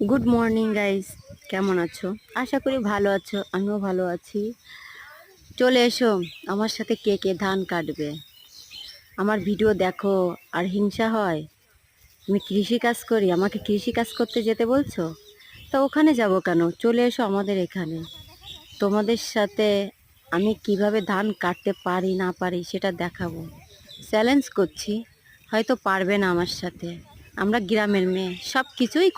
Good morning guys, কেমন আছো? আশা করি ভালো আছো, আমিও ভালো আছি। চলে এসো আমার সাথে, কে কে ধান কাটবে। আমার ভিডিও দেখো আর হিংসা হয়। আমি কৃষি কাজ করি, আমাকে কৃষি কাজ করতে যেতে বলছো? তা ওখানে যাব কেন? চলে এসো আমাদের এখানে। তোমাদের সাথে আমি কিভাবে ধান কাটতে পারি না পারি সেটা দেখাবো। চ্যালেঞ্জ করছি, হয়তো পারবে না আমার সাথে। আমরা গ্রামের মেয়ে, সব কিছুই